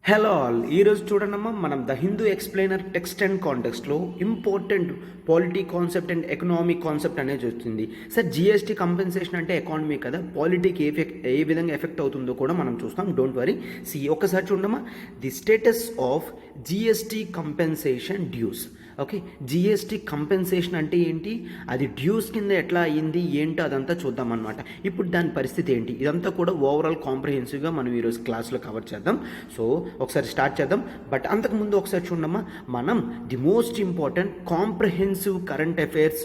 Hello all, ఈరోజు చూడండమ్మా మనం the Hindu explainer text and కాంటెక్స్ట్లో important polity concept and economic concept అనేది వచ్చింది. సార్ జిఎస్టీ కంపెన్సేషన్ అంటే ఎకానమీ కదా, పాలిటీకి ఏ విధంగా ఎఫెక్ట్ అవుతుందో కూడా మనం చూస్తాం. Don't worry. ఒక్కసారి చూడమ్మా, the status of GST compensation dues. Okay, GST compensation అంటే ఏంటి, అది డ్యూస్ కింద ఎట్లా అయ్యింది ఏంటో అదంతా చూద్దామన్నమాట. ఇప్పుడు దాని పరిస్థితి ఏంటి, ఇదంతా కూడా ఓవరాల్ కాంప్రహెన్సివ్గా మనం ఈరోజు క్లాస్లో కవర్ చేద్దాం. సో ఒకసారి స్టార్ట్ చేద్దాం. బట్ అంతకుముందు ఒకసారి చూడమ్మా, మనం the most important comprehensive current affairs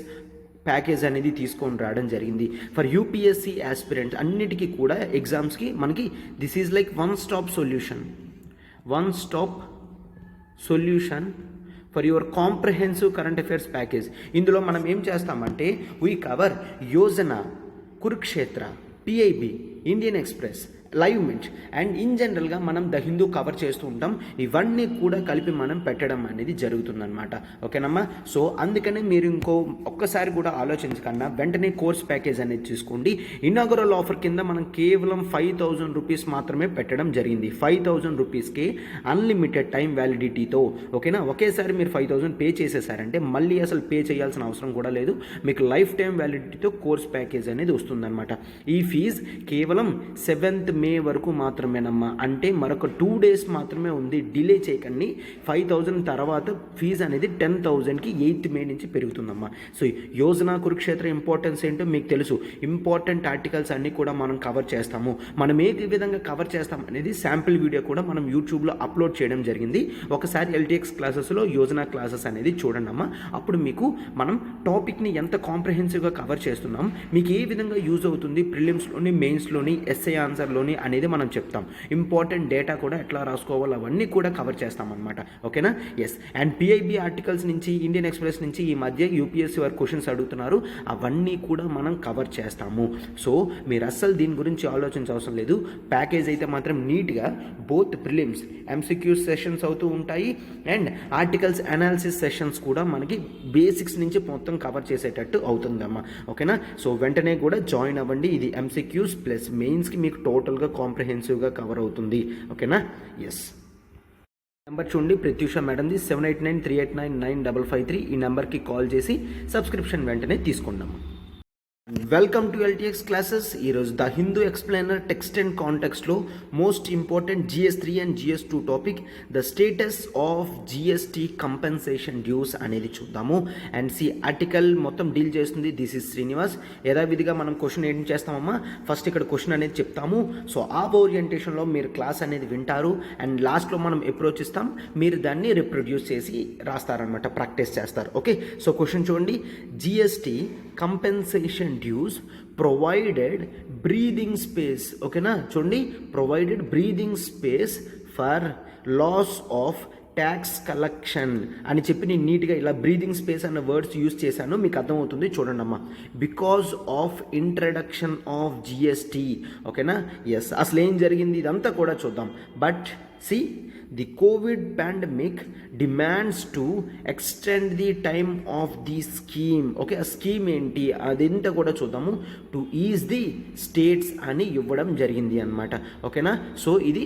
package అనేది తీసుకొని రావడం జరిగింది ఫర్ యూపీఎస్సీ ఆస్పిరెంట్స్ అన్నిటికీ కూడా ఎగ్జామ్స్కి. మనకి this is like one stop solution for your comprehensive current affairs package. ఇందులో మనం ఏం చేస్తామంటే we cover Yojana, Kurukshetra, PIB, Indian express, live mint and in జనరల్గా మనం ద హిందూ కవర్ చేస్తూ ఉంటాం. ఇవన్నీ కూడా కలిపి మనం పెట్టడం అనేది జరుగుతుందన్నమాట. ఓకేనమ్మా. సో అందుకనే మీరు ఒక్కసారి కూడా ఆలోచించకుండా వెంటనే కోర్స్ ప్యాకేజ్ అనేది తీసుకోండి. ఇనాగరల్ ఆఫర్ కింద మనం కేవలం 5,000 రూపీస్ మాత్రమే పెట్టడం జరిగింది. 5,000 రూపీస్కి అన్లిమిటెడ్ టైం వ్యాలిడిటీతో. ఓకేనా, ఒకేసారి మీరు 5,000 పే చేసేసారంటే మళ్ళీ అసలు పే చేయాల్సిన అవసరం కూడా లేదు. మీకు లైఫ్ టైం వ్యాలిడిటీతో కోర్స్ ప్యాకేజ్ అనేది వస్తుందన్నమాట. ఈ ఫీజ్ కేవలం 7th మే వరకు మాత్రమేనమ్మా. అంటే మరొక 2 days మాత్రమే ఉంది. డిలే చేయకండి. 5,000 తర్వాత ఫీజు అనేది 10,000కి 8th మే నుంచి పెరుగుతుందమ్మా. సో యోజన, కురుక్షేత్ర ఇంపార్టెన్స్ ఏంటో మీకు తెలుసు. ఇంపార్టెంట్ ఆర్టికల్స్ అన్నీ కూడా మనం కవర్ చేస్తాము. మనం ఏ విధంగా కవర్ చేస్తాం అనేది శాంపిల్ వీడియో కూడా మనం యూట్యూబ్లో అప్లోడ్ చేయడం జరిగింది. ఒకసారి ఎల్టీఎక్స్ క్లాసెస్లో యోజన క్లాసెస్ అనేది చూడండి అమ్మా. అప్పుడు మీకు మనం టాపిక్ని ఎంత కాంప్రహెన్సివ్గా కవర్ చేస్తున్నాం, మీకు ఏ విధంగా యూజ్ అవుతుంది ప్రిలిమ్స్లోని, మెయిన్స్లోని, ఎస్ఏ ఆన్సర్లోని అనేది మనం చెప్తాం. ఇంపార్టెంట్ డేటా కూడా ఎట్లా రాసుకోవాలో అవన్నీ కూడా కవర్ చేస్తామన్నమాట. ఓకేనా. ఎస్. అండ్ పిఐబి ఆర్టికల్స్ నుంచి, ఇండియన్ ఎక్స్ప్రెస్ నుంచి ఈ మధ్య యూపీఎస్సీ వారు క్వశ్చన్స్ అడుగుతున్నారు. అవన్నీ కూడా మనం కవర్ చేస్తాము. సో మీరు అస్సలు దీని గురించి ఆలోచించవసరం లేదు. ప్యాకేజ్ అయితే మాత్రం నీట్గా బోత్ ప్రిలిమ్స్, ఎంసీక్యూస్ సెషన్స్ అవుతూ ఉంటాయి అండ్ ఆర్టికల్స్ అనాలిసిస్ సెషన్స్ కూడా మనకి బేసిక్స్ నుంచి మొత్తం కవర్ చేసేటట్టు అవుతుందమ్మా. ఓకేనా. సో వెంటనే కూడా జాయిన్ అవ్వండి. ఇది ఎంసీక్యూస్ ప్లస్ మెయిన్స్కి మీకు టోటల్గా కాంప్రహెన్సివ్గా కవర్ అవుతుంది. ఓకేనా. ఎస్. నెంబర్ చూడండి, ప్రత్యూష మేడంది 7893899553. ఈ నెంబర్కి కాల్ చేసి సబ్స్క్రిప్షన్ వెంటనే తీసుకుందాము. Welcome to LTX classes. ఈరోజు the Hindu explainer text and కాంటెక్స్ట్లో most important GS3 and GS2 topic the status of GST compensation dues అనేది చూద్దాము. అండ్ ఆర్టికల్ మొత్తం డీల్ చేస్తుంది దిస్ ఇస్ శ్రీనివాస్. యథావిధిగా మనం క్వశ్చన్ ఏం చేస్తామమ్మా, ఫస్ట్ ఇక్కడ క్వశ్చన్ అనేది చెప్తాము. సో ఆ ఓరియంటేషన్లో మీరు క్లాస్ అనేది వింటారు అండ్ లాస్ట్లో మనం అప్రోచ్ ఇస్తాం. మీరు దాన్ని రిప్రొడ్యూస్ చేసి రాస్తారనమాట, ప్రాక్టీస్ చేస్తారు. ఓకే. సో క్వశ్చన్ చూడండి, GST compensation dues provided breathing space. ఓకేనా, చూడండి, provided breathing space for loss of tax collection అని చెప్పి నేను నీట్గా ఇలా బ్రీదింగ్ స్పేస్ అన్న వర్డ్స్ యూజ్ చేశాను, మీకు అర్థమవుతుంది. చూడండి అమ్మా, because of introduction of GST. ఓకేనా. ఎస్. అసలు ఏం జరిగింది ఇదంతా కూడా చూద్దాం. But the COVID pandemic demands to extend the time of the scheme. Okay, ఆ స్కీమ్ ఏంటి అదంతా కూడా చూద్దాము. టు ఈజ్ ది స్టేట్స్ అని ఇవ్వడం జరిగింది అనమాట. ఓకేనా. సో ఇది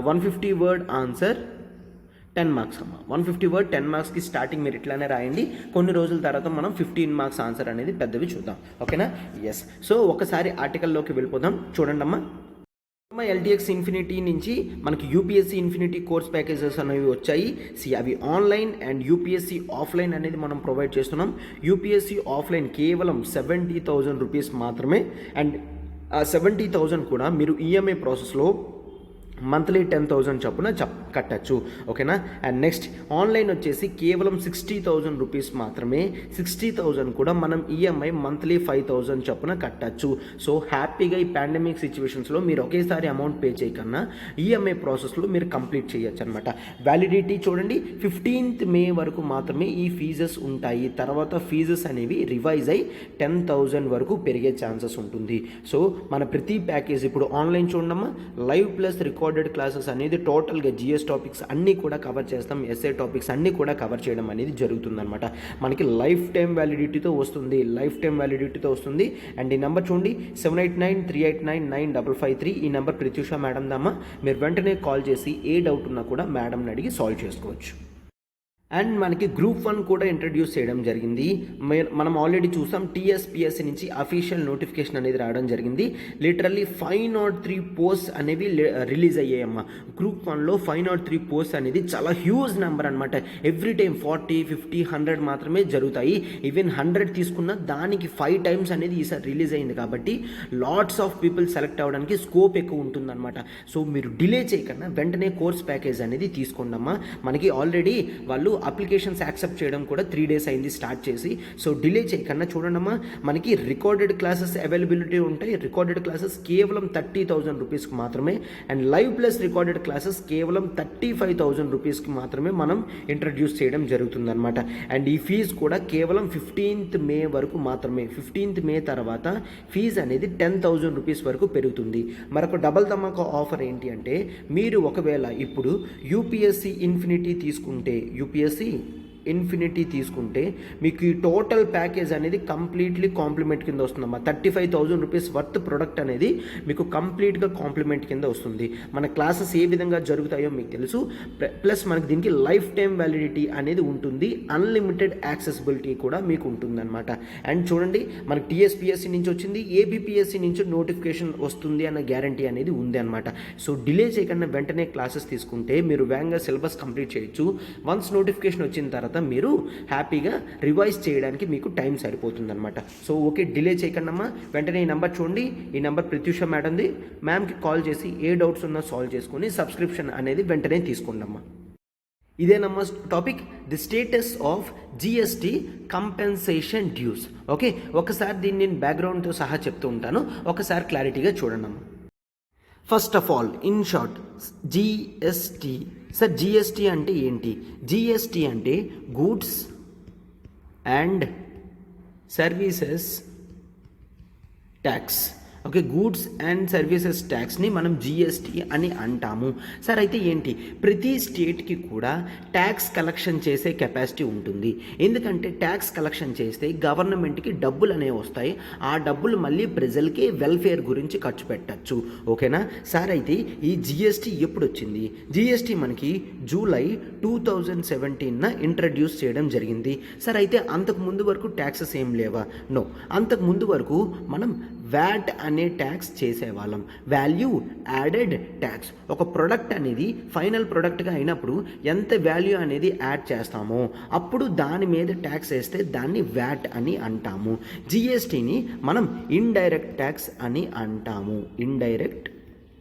150 వర్డ్ ఆన్సర్ 10 మార్క్స్ అమ్మ. 150 వర్డ్ 10 మార్క్స్కి స్టార్టింగ్ మీరు ఇట్లానే రాయండి. కొన్ని రోజుల తర్వాత మనం 15 మార్క్స్ ఆన్సర్ అనేది పెద్దవి చూద్దాం. ఓకేనా. ఎస్. సో ఒకసారి ఆర్టికల్లోకి వెళ్ళిపోదాం. చూడండి అమ్మా, ఎల్టీఎక్స్ ఇన్ఫినిటీ నుంచి మనకి యూపీఎస్సీ ఇన్ఫినిటీ కోర్స్ ప్యాకేజెస్ అనేవి వచ్చాయి. అవి ఆన్లైన్ అండ్ యూపీఎస్సీ ఆఫ్లైన్ అనేది మనం ప్రొవైడ్ చేస్తున్నాం. యూపీఎస్సీ ఆఫ్లైన్ కేవలం 70,000 రూపీస్ మాత్రమే. అండ్ ఆ 70,000 కూడా మీరు ఈఎంఐ ప్రాసెస్లో మంత్లీ 10,000 చొప్పున కట్టచ్చు. ఓకేనా. అండ్ నెక్స్ట్ ఆన్లైన్ వచ్చేసి కేవలం 60,000 రూపీస్ మాత్రమే. 60,000 కూడా మనం ఈఎంఐ మంత్లీ 5,000 చొప్పున కట్టచ్చు. సో హ్యాపీగా ఈ పాండమిక్ సిచ్యువేషన్స్లో మీరు ఒకేసారి అమౌంట్ పే చేయకన్నా ఈఎంఐ ప్రాసెస్లో మీరు కంప్లీట్ చేయొచ్చు అనమాట. వ్యాలిడిటీ చూడండి 15th మే వరకు మాత్రమే ఈ ఫీజెస్ ఉంటాయి. తర్వాత ఫీజెస్ అనేవి రివైజ్ అయ్యి 10,000 వరకు పెరిగే ఛాన్సెస్ ఉంటుంది. సో మన ప్రతి ప్యాకేజ్ ఇప్పుడు ఆన్లైన్ చూడమ్మా, live plus record recorded classes అనేది టోటల్గా జిఎస్ టాపిక్స్ అన్నీ కూడా కవర్ చేస్తాం, ఎస్ఏ టాపిక్స్ అన్నీ కూడా కవర్ చేయడం అనేది జరుగుతుందన్నమాట. మనకి లైఫ్ టైం వ్యాలిడిటీతో వస్తుంది, అండ్ ఈ నెంబర్ చూడండి 7893899553. ఈ నెంబర్ ప్రత్యూష మేడం దమ్మా. మీరు వెంటనే కాల్ చేసి ఏ డౌట్ ఉన్నా కూడా మేడంని అడిగి సాల్వ్ చేసుకోవచ్చు. అండ్ మనకి గ్రూప్ 1 కూడా ఇంట్రడ్యూస్ చేయడం జరిగింది. మనం ఆల్రెడీ చూసాం టీఎస్పిఎస్సి నుంచి అఫీషియల్ నోటిఫికేషన్ అనేది రావడం జరిగింది. లిటరల్లీ 503 పోస్ట్ అనేవి రిలీజ్ అయ్యాయమ్మా. గ్రూప్ 1లో 503 పోస్ట్ అనేది చాలా హ్యూజ్ నెంబర్ అనమాట. ఎవ్రీ టైం 40, 50, 100 మాత్రమే జరుగుతాయి. ఈవెన్ 100 తీసుకున్న దానికి 5 టైమ్స్ అనేది ఈసారి రిలీజ్ అయింది కాబట్టి లాట్స్ ఆఫ్ పీపుల్ సెలెక్ట్ అవ్వడానికి స్కోప్ ఎక్కువ ఉంటుందన్నమాట. సో మీరు డిలే చేయకుండా వెంటనే కోర్స్ ప్యాకేజ్ అనేది తీసుకోండమ్మా. మనకి ఆల్రెడీ వాళ్ళు అప్లికేషన్స్ యాక్సెప్ట్ చేయడం కూడా 3 days అయింది స్టార్ట్ చేసి. సో డిలే చేయకుండా చూడండమ్మా, మనకి రికార్డెడ్ క్లాసెస్ అవైలబిలిటీ ఉంటాయి. రికార్డెడ్ క్లాసెస్ కేవలం 30,000 రూపీస్కి మాత్రమే, and live plus recorded classes కేవలం 35,000 రూపీస్కి మాత్రమే మనం ఇంట్రడ్యూస్ చేయడం జరుగుతుందన్నమాట. అండ్ ఈ ఫీజు కూడా కేవలం 15th May వరకు మాత్రమే. 15th May తర్వాత ఫీజు అనేది 10,000 రూపీస్ వరకు పెరుగుతుంది. మరొక డబల్ ధమాకా ఆఫర్ ఏంటి అంటే, మీరు ఒకవేళ ఇప్పుడు యూపీఎస్సి ఇన్ఫినిటీ తీసుకుంటే మీకు ఈ టోటల్ ప్యాకేజ్ అనేది కంప్లీట్లీ కాంప్లిమెంట్ కింద వస్తుందమ్మా. 35,000 రూపీస్ వర్త్ ప్రొడక్ట్ అనేది మీకు కంప్లీట్గా కాంప్లిమెంట్ కింద వస్తుంది. మన క్లాసెస్ ఏ విధంగా జరుగుతాయో మీకు తెలుసు, ప్లస్ మనకి దీనికి లైఫ్ టైం వ్యాలిడిటీ అనేది ఉంటుంది, అన్లిమిటెడ్ యాక్సెసిబిలిటీ కూడా మీకు ఉంటుందన్నమాట. అండ్ చూడండి, మనకి టీఎస్పిఎస్సి నుంచి వచ్చింది, ఏబిపిఎస్సి నుంచి నోటిఫికేషన్ వస్తుంది అన్న గ్యారంటీ అనేది ఉంది అనమాట. సో డిలే చేయకుండా వెంటనే క్లాసెస్ తీసుకుంటే మీరు వేగంగా సిలబస్ కంప్లీట్ చేయొచ్చు. వన్స్ నోటిఫికేషన్ వచ్చిన తర్వాత మీరు హ్యాపీగా రివైజ్ చేయడానికి మీకు టైం సరిపోతుందన్నమాట. సో ఓకే, డిలే చేయకండమ్మా, వెంటనే ఈ నెంబర్ చూడండి. ఈ నెంబర్ ప్రత్యూష మేడంది. మ్యామ్కి కాల్ చేసి ఏ డౌట్స్ ఉన్నా సాల్వ్ చేసుకొని సబ్స్క్రిప్షన్ అనేది వెంటనే తీసుకోండమ్మా. ఇదేనమ్మా topic, the status of GST compensation dues. Okay, ఒకసారి దీన్ని నేను బ్యాక్గ్రౌండ్తో సహా చెప్తూ ఉంటాను, ఒకసారి క్లారిటీగా చూడండమ్మా. First of all, in short, GST. Sir GST అంటే ఏంటి? జిఎస్టీ అంటే goods and services tax. Okay, goods and services ట్యాక్స్ని మనం జిఎస్టీ అని అంటాము. సార్ అయితే ఏంటి? ప్రతి స్టేట్కి కూడా ట్యాక్స్ కలెక్షన్ చేసే కెపాసిటీ ఉంటుంది. ఎందుకంటే ట్యాక్స్ కలెక్షన్ చేస్తే గవర్నమెంట్కి డబ్బులు అనేవి వస్తాయి. ఆ డబ్బులు మళ్ళీ ప్రజలకి వెల్ఫేర్ గురించి ఖర్చు పెట్టచ్చు. ఓకేనా సార్? అయితే ఈ జిఎస్టీ ఎప్పుడు వచ్చింది? జిఎస్టీ మనకి జూలై 2017 ఇంట్రడ్యూస్ చేయడం జరిగింది. సార్ అయితే అంతకు ముందు వరకు ట్యాక్సెస్ ఏం లేవా? నో, అంతకు ముందు వరకు మనం వ్యాట్ అనే ట్యాక్స్ చేసేవాళ్ళం, వాల్యూ యాడెడ్ ట్యాక్స్. ఒక ప్రోడక్ట్ అనేది ఫైనల్ ప్రోడక్ట్గా అయినప్పుడు ఎంత వాల్యూ అనేది యాడ్ చేస్తామో అప్పుడు దాని మీద ట్యాక్స్ వేస్తే దాన్ని వ్యాట్ అని అంటాము. జిఎస్టీని మనం ఇండైరెక్ట్ ట్యాక్స్ అని అంటాము. ఇండైరెక్ట్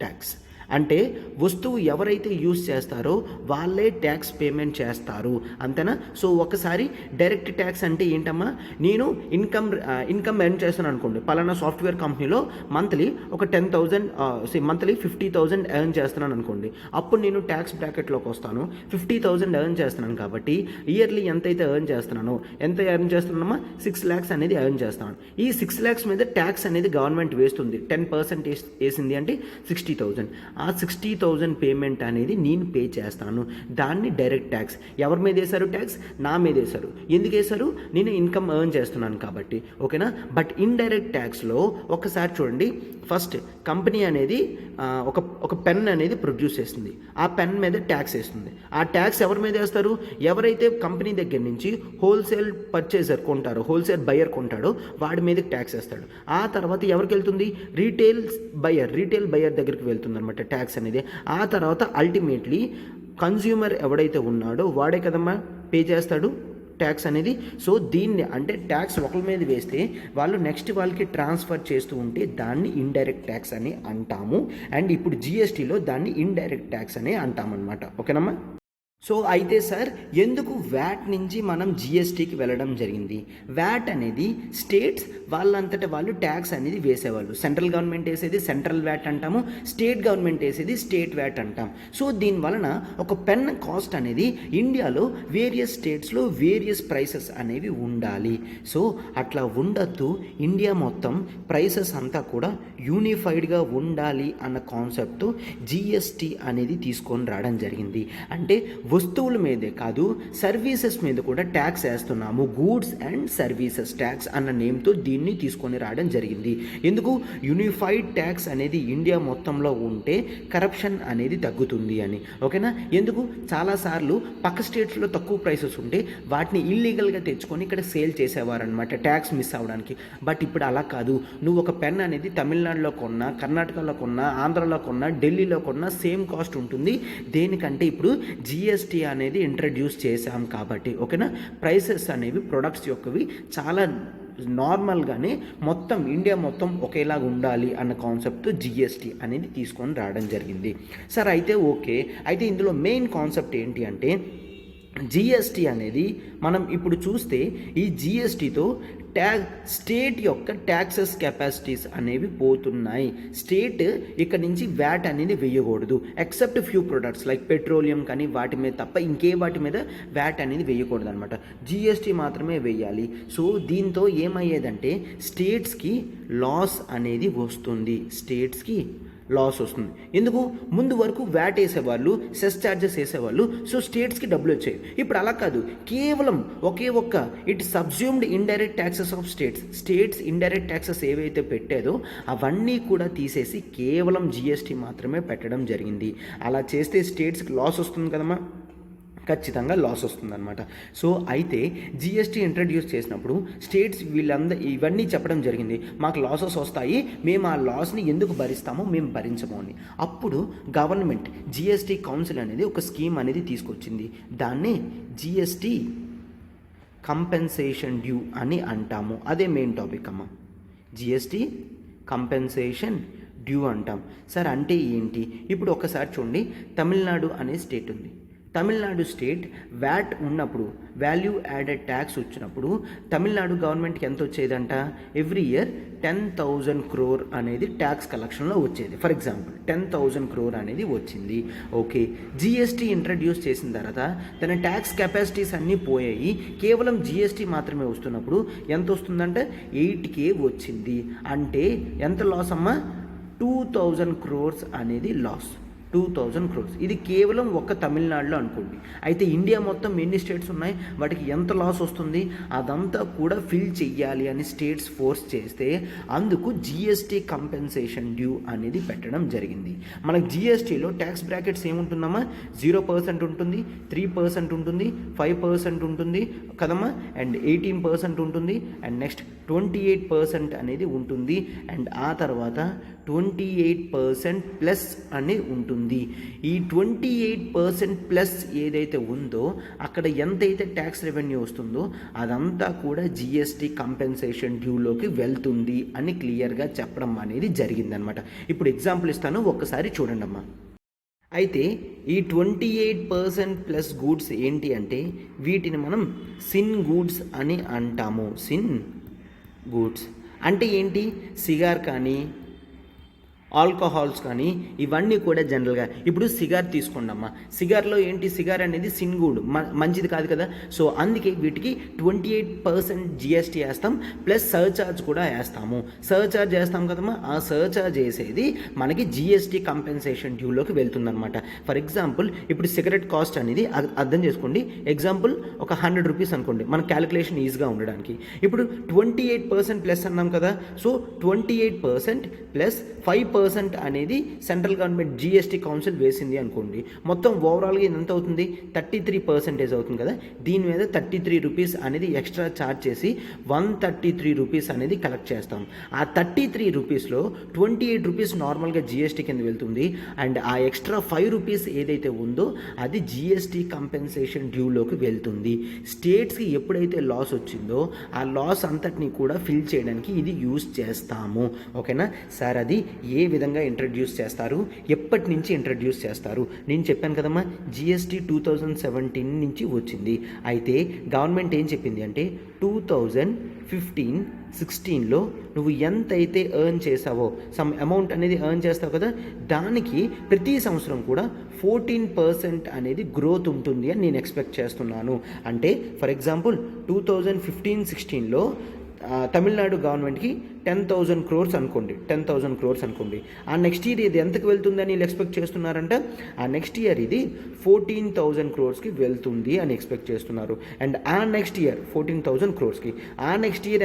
ట్యాక్స్ అంటే వస్తువు ఎవరైతే యూజ్ చేస్తారో వాళ్ళే ట్యాక్స్ పేమెంట్ చేస్తారు, అంతేనా? సో ఒకసారి డైరెక్ట్ ట్యాక్స్ అంటే ఏంటమ్మా, నేను ఇన్కమ్ ఎర్న్ చేస్తాను అనుకోండి, పలానా సాఫ్ట్వేర్ కంపెనీలో మంత్లీ ఒక 10,000 మంత్లీ 50,000 ఎర్న్ చేస్తున్నాను అనుకోండి. అప్పుడు నేను ట్యాక్స్ బ్రాకెట్లోకి వస్తాను. 50,000 ఎర్న్ చేస్తున్నాను కాబట్టి ఇయర్లీ ఎంతైతే ఎర్న్ చేస్తున్నానో, ఎంత ఎర్న్ చేస్తున్నానమ్మా, 6 lakhs అనేది ఎర్న్ చేస్తున్నాను. ఈ 6 lakhs మీద ట్యాక్స్ అనేది గవర్నమెంట్ వేస్తుంది. 10% వేసింది అంటే 60,000. ఆ 60,000 పేమెంట్ అనేది నేను పే చేస్తాను. దాన్ని డైరెక్ట్ ట్యాక్స్. ఎవరి మీద వేశారు ట్యాక్స్? నా మీద వేశారు. ఎందుకు వేశారు? నేను ఇన్కమ్ ఎర్న్ చేస్తున్నాను కాబట్టి. ఓకేనా? బట్ ఇండైరెక్ట్ ట్యాక్స్లో ఒకసారి చూడండి, ఫస్ట్ కంపెనీ అనేది ఒక పెన్ అనేది ప్రొడ్యూస్ చేస్తుంది. ఆ పెన్ మీద ట్యాక్స్ వేస్తుంది. ఆ ట్యాక్స్ ఎవరి మీద వేస్తారు? ఎవరైతే కంపెనీ దగ్గర నుంచి హోల్సేల్ పర్చేసర్ కొంటారో, హోల్సేల్ బయర్ కొంటాడో వాడి మీదకి ట్యాక్స్ వేస్తాడు. ఆ తర్వాత ఎవరికి వెళ్తుంది? రీటైల్ బయర్ దగ్గరికి వెళ్తుంది అనమాట ట్యాక్స్ అనేది. ఆ తర్వాత అల్టిమేట్లీ కన్జ్యూమర్ ఎవడైతే ఉన్నాడో వాడే కదమ్మా పే చేస్తాడు ట్యాక్స్ అనేది. సో దీన్ని అంటే ట్యాక్స్ ఒకరి మీద వేస్తే వాళ్ళు నెక్స్ట్ వాళ్ళకి ట్రాన్స్ఫర్ చేస్తూ ఉంటే దాన్ని ఇండైరెక్ట్ ట్యాక్స్ అని అంటాము. అండ్ ఇప్పుడు జిఎస్టీలో దాన్ని ఇండైరెక్ట్ ట్యాక్స్ అని అంటామన్నమాట. ఓకేనమ్మా? సో అయితే సార్ ఎందుకు వ్యాట్ నుంచి మనం జిఎస్టీకి వెళ్ళడం జరిగింది? వ్యాట్ అనేది స్టేట్స్ వాళ్ళంతట వాళ్ళు ట్యాక్స్ అనేది వేసేవాళ్ళు. సెంట్రల్ గవర్నమెంట్ వేసేది సెంట్రల్ వ్యాట్ అంటాము, స్టేట్ గవర్నమెంట్ వేసేది స్టేట్ వ్యాట్ అంటాం. సో దీనివలన ఒక పెన్ కాస్ట్ అనేది ఇండియాలో వేరియస్ స్టేట్స్లో వేరియస్ ప్రైసెస్ అనేవి ఉండాలి. సో అట్లా ఉండొద్దు, ఇండియా మొత్తం ప్రైసెస్ అంతా కూడా యూనిఫైడ్గా ఉండాలి అన్న కాన్సెప్ట్తో జిఎస్టీ అనేది తీసుకొని రావడం జరిగింది. అంటే వస్తువుల మీదే కాదు, సర్వీసెస్ మీద కూడా ట్యాక్స్ వేస్తున్నాము. గూడ్స్ అండ్ సర్వీసెస్ ట్యాక్స్ అన్న నేమ్తో దీన్ని తీసుకొని రావడం జరిగింది. ఎందుకు? యూనిఫైడ్ ట్యాక్స్ అనేది ఇండియా మొత్తంలో ఉంటే కరప్షన్ అనేది తగ్గుతుంది అని. ఓకేనా? ఎందుకు? చాలాసార్లు పక్క స్టేట్స్లో తక్కువ ప్రైసెస్ ఉంటే వాటిని ఇల్లీగల్గా తెచ్చుకొని ఇక్కడ సేల్ చేసేవారనమాట ట్యాక్స్ మిస్ అవ్వడానికి. బట్ ఇప్పుడు అలా కాదు. నువ్వు ఒక పెన్ అనేది తమిళనాడులో కొన్నా, కర్ణాటకలో కొన్నా, ఆంధ్రలో కొన్నా, ఢిల్లీలో కొన్నా సేమ్ కాస్ట్ ఉంటుంది. దేనికంటే ఇప్పుడు జిఎస్టీ అనేది ఇంట్రడ్యూస్ చేశాం కాబట్టి. ఓకేనా? ప్రైసెస్ అనేవి ప్రొడక్ట్స్ యొక్కవి చాలా నార్మల్గానే మొత్తం ఇండియా మొత్తం ఒకేలాగా ఉండాలి అన్న కాన్సెప్ట్తో జిఎస్టీ అనేది తీసుకొని రావడం జరిగింది. సార్ అయితే ఓకే, అయితే ఇందులో మెయిన్ కాన్సెప్ట్ ఏంటి అంటే జిఎస్టీ అనేది మనం ఇప్పుడు చూస్తే ఈ జిఎస్టీతో స్టేట్ యొక్క ట్యాక్సెస్ కెపాసిటీస్ అనేవి పోతున్నాయి. స్టేట్ ఇక్కడ నుంచి వ్యాట్ అనేది వేయకూడదు except few products like petroleum కానీ వాటి మీద తప్ప ఇంకే వాటి మీద వ్యాట్ అనేది వేయకూడదు అనమాట. జిఎస్టీ మాత్రమే వేయాలి. సో దీంతో ఏమయ్యేదంటే స్టేట్స్కి లాస్ అనేది వస్తుంది. స్టేట్స్కి లాస్ వస్తుంది. ఎందుకు? ముందు వరకు వ్యాట్ వేసేవాళ్ళు, సెస్ ఛార్జెస్ వేసేవాళ్ళు, సో స్టేట్స్కి డబ్బులు వచ్చాయి. ఇప్పుడు అలా కాదు, కేవలం ఒకే ఒక్క it subsumed indirect taxes of states indirect taxes ఏవైతే పెట్టేదో అవన్నీ కూడా తీసేసి కేవలం జిఎస్టీ మాత్రమే పెట్టడం జరిగింది. అలా చేస్తే స్టేట్స్కి లాస్ వస్తుంది కదమ్మా, ఖచ్చితంగా లాస్ వస్తుందన్నమాట. సో అయితే జిఎస్టీ ఇంట్రడ్యూస్ చేసినప్పుడు స్టేట్స్ ఇవన్నీ చెప్పడం జరిగింది, మాకు లాసెస్ వస్తాయి, మేము ఆ లాస్ని ఎందుకు భరిస్తామో మేము భరించము అని. అప్పుడు గవర్నమెంట్ జిఎస్టీ కౌన్సిల్ అనేది ఒక స్కీమ్ అనేది తీసుకొచ్చింది. దాన్నే జిఎస్టీ కంపెన్సేషన్ డ్యూ అని అంటాము. అదే మెయిన్ టాపిక్ అమ్మ, జిఎస్టీ కంపెన్సేషన్ డ్యూ అంటాం. సార్ అంటే ఏంటి? ఇప్పుడు ఒకసారి చూడండి, తమిళనాడు అనే స్టేట్ ఉంది. తమిళనాడు స్టేట్ వ్యాట్ ఉన్నప్పుడు, వాల్యూ యాడెడ్ ట్యాక్స్ వచ్చినప్పుడు తమిళనాడు గవర్నమెంట్కి ఎంత వచ్చేదంట? ఎవ్రీ ఇయర్ 10,000 crore అనేది ట్యాక్స్ కలెక్షన్లో వచ్చేది. ఫర్ ఎగ్జాంపుల్ 10,000 crore అనేది వచ్చింది. ఓకే, జిఎస్టీ ఇంట్రడ్యూస్ చేసిన తర్వాత తన ట్యాక్స్ కెపాసిటీస్ అన్నీ పోయాయి, కేవలం జిఎస్టీ మాత్రమే వస్తున్నప్పుడు ఎంత వస్తుందంటే 8K వచ్చింది. అంటే ఎంత లాస్ అమ్మా? 2,000 crores అనేది లాస్. 2,000 crores. ఇది కేవలం ఒక్క తమిళనాడులో అనుకోండి. అయితే ఇండియా మొత్తం ఎన్ని స్టేట్స్ ఉన్నాయి, వాటికి ఎంత లాస్ వస్తుంది, అదంతా కూడా ఫిల్ చెయ్యాలి అని స్టేట్స్ ఫోర్స్ చేస్తే అందుకు జిఎస్టీ కంపెన్సేషన్ డ్యూ అనేది పెట్టడం జరిగింది. మనకు జిఎస్టీలో ట్యాక్స్ బ్రాకెట్స్ ఏముంటుందమ్మా? 0% ఉంటుంది, 3% ఉంటుంది, 5% ఉంటుంది కదమ్మా, అండ్ 18% ఉంటుంది, అండ్ నెక్స్ట్ 28% అనేది ఉంటుంది, అండ్ ఆ తర్వాత 28% ప్లస్ అని ఉంటుంది. ఈ 28% ప్లస్ ఏదైతే ఉందో అక్కడ ఎంతైతే ట్యాక్స్ రెవెన్యూ వస్తుందో అదంతా కూడా జిఎస్టీ కంపెన్సేషన్ డ్యూలోకి వెళ్తుంది అని క్లియర్గా చెప్పడం అనేది జరిగిందనమాట. ఇప్పుడు ఎగ్జాంపుల్ ఇస్తాను, ఒక్కసారి చూడండి అమ్మా. అయితే ఈ 28% ప్లస్ గూడ్స్ ఏంటి అంటే వీటిని మనం సిన్ గూడ్స్ అని అంటాము. సిన్ గూడ్స్ అంటే ఏంటి? సిగార్ కానీ, ఆల్కహాల్స్ కానీ ఇవన్నీ కూడా జనరల్గా ఇప్పుడు సిగార్ తీసుకోండి అమ్మా. సిగార్లో ఏంటి? సిగార్ అనేది సిన్గూడ్, మంచిది కాదు కదా. సో అందుకే వీటికి 28% జిఎస్టీ వేస్తాం, ప్లస్ సర్చార్జ్ కూడా వేస్తాము. సర్చార్జ్ వేస్తాం కదమ్మా, ఆ సర్చార్జ్ వేసేది మనకి జిఎస్టీ కంపెన్సేషన్ డ్యూలోకి వెళ్తుందనమాట. ఫర్ ఎగ్జాంపుల్ ఇప్పుడు సిగరెట్ కాస్ట్ అనేది అర్థం చేసుకోండి. ఎగ్జాంపుల్ ఒక 100 రూపీస్ అనుకోండి, మన క్యాలిక్యులేషన్ ఈజీగా ఉండడానికి. ఇప్పుడు 28% ప్లస్ అన్నాం కదా, సో 28% ప్లస్ 5% అనేది సెంట్రల్ గవర్నమెంట్ జిఎస్టీ కౌన్సిల్ వేసింది అనుకోండి. మొత్తం ఓవరాల్గా ఎంత అవుతుంది? 33% అవుతుంది కదా. దీని మీద 33 రూపీస్ అనేది ఎక్స్ట్రా ఛార్జ్ చేసి 133 రూపీస్ అనేది కలెక్ట్ చేస్తాం. ఆ 33 రూపీస్లో 28 రూపీస్ నార్మల్గా జిఎస్టీ కింద వెళ్తుంది, అండ్ ఆ ఎక్స్ట్రా 5 రూపీస్ ఏదైతే ఉందో అది జిఎస్టీ కంపెన్సేషన్ డ్యూలోకి వెళ్తుంది. స్టేట్స్కి ఎప్పుడైతే లాస్ వచ్చిందో ఆ లాస్ అంతటినీ కూడా ఫిల్ చేయడానికి ఇది యూజ్ చేస్తాము. ఓకేనా సార్? అది ఏ విధంగా ఇంట్రడ్యూస్ చేస్తారు, ఎప్పటి నుంచి ఇంట్రడ్యూస్ చేస్తారు? నేను చెప్పాను కదమ్మా, జిఎస్టీ 2017 నుంచి వచ్చింది. అయితే గవర్నమెంట్ ఏం చెప్పింది అంటే 2015-16లో నువ్వు ఎంతైతే ఎర్న్ చేసావో, సమ్ అమౌంట్ అనేది ఎర్న్ చేస్తావు కదా, దానికి ప్రతి సంవత్సరం కూడా 14% అనేది గ్రోత్ ఉంటుంది అని నేను ఎక్స్పెక్ట్ చేస్తున్నాను. అంటే ఫర్ ఎగ్జాంపుల్ 2015-16లో తమిళనాడు గవర్నమెంట్కి 10,000 crores అనుకోండి, 10,000 crores అనుకోండి. ఆ నెక్స్ట్ ఇయర్ ఇది ఎంతకు వెళ్తుందని వీళ్ళు ఎక్స్పెక్ట్ చేస్తున్నారంట, ఆ నెక్స్ట్ ఇయర్ ఇది 14,000 crores వెళ్తుంది అని ఎక్స్పెక్ట్ చేస్తున్నారు. అండ్ ఆ నెక్స్ట్ ఇయర్ 14,000 crores, ఆ నెక్స్ట్ ఇయర్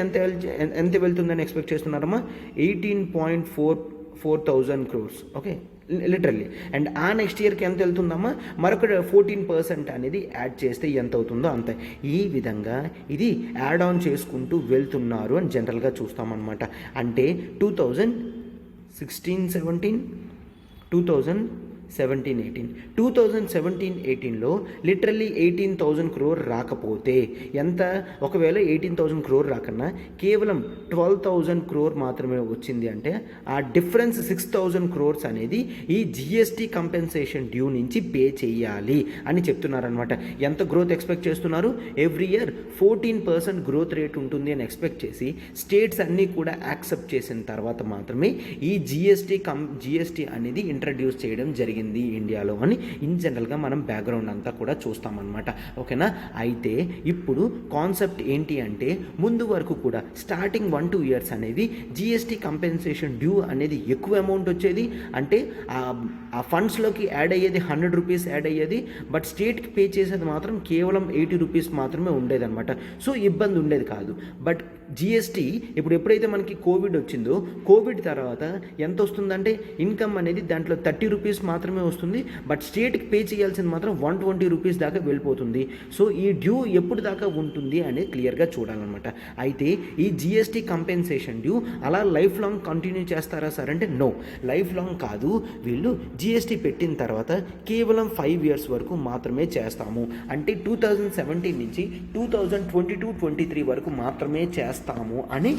ఎంత వెళ్తుందని ఎక్స్పెక్ట్ చేస్తున్నారమ్మా? 18.44,000 crores. Okay, literally. అండ్ ఆ నెక్స్ట్ ఇయర్కి ఎంత వెళ్తుందమ్మా? మరొక 14% అనేది యాడ్ చేస్తే ఎంత అవుతుందో అంత. ఈ విధంగా ఇది యాడ్ ఆన్ చేసుకుంటూ వెళ్తున్నారు అని జనరల్గా చూస్తామన్నమాట. అంటే 2016-17, 2017-18, 2017-18లో లిటరల్లీ 18,000 crore రాకపోతే ఎంత? ఒకవేళ 18,000 crore రాకన్నా కేవలం 12,000 crore మాత్రమే వచ్చింది అంటే ఆ డిఫరెన్స్ 6,000 crores అనేది ఈ జిఎస్టీ కంపెన్సేషన్ డ్యూ నుంచి పే చేయాలి అని చెప్తున్నారనమాట. ఎంత గ్రోత్ ఎక్స్పెక్ట్ చేస్తున్నారు? ఎవ్రీ ఇయర్ 14% గ్రోత్ రేట్ ఉంటుంది అని ఎక్స్పెక్ట్ చేసి స్టేట్స్ అన్నీ కూడా యాక్సెప్ట్ చేసిన తర్వాత మాత్రమే ఈ జిఎస్టీ అనేది ఇంట్రడ్యూస్ చేయడం జరిగింది ఇండియాలో అని ఇన్ జనరల్గా మనం బ్యాక్గ్రౌండ్ అంతా కూడా చూస్తామన్నమాట. ఓకేనా? అయితే ఇప్పుడు కాన్సెప్ట్ ఏంటి అంటే ముందు వరకు కూడా స్టార్టింగ్ 1-2 years అనేవి జిఎస్టీ కంపెన్సేషన్ డ్యూ అనేది ఎక్కువ అమౌంట్ వచ్చేది. అంటే ఆ ఫండ్స్లోకి యాడ్ అయ్యేది 100 rupees యాడ్ అయ్యేది, బట్ స్టేట్కి పే చేసేది మాత్రం కేవలం 80 rupees మాత్రమే ఉండేదన్నమాట. సో ఇబ్బంది ఉండేది కాదు. బట్ జిఎస్టీ ఇప్పుడు ఎప్పుడైతే మనకి కోవిడ్ వచ్చిందో, కోవిడ్ తర్వాత ఎంత వస్తుందంటే ఇన్కమ్ అనేది దాంట్లో 30 rupees మాత్రమే వస్తుంది, బట్ స్టేట్కి పే చేయాల్సింది మాత్రం 120 rupees దాకా వెళ్ళిపోతుంది. సో ఈ డ్యూ ఎప్పుడు దాకా ఉంటుంది అనేది క్లియర్గా చూడాలన్నమాట. అయితే ఈ జిఎస్టీ కంపెన్సేషన్ డ్యూ అలా లైఫ్ లాంగ్ కంటిన్యూ చేస్తారా సార్ అంటే నో, లైఫ్ లాంగ్ కాదు. వీళ్ళు జిఎస్టీ పెట్టిన తర్వాత కేవలం 5 years వరకు మాత్రమే చేస్తాము. అంటే 2017 నుంచి 2022-23 వరకు మాత్రమే చేస్తాము అని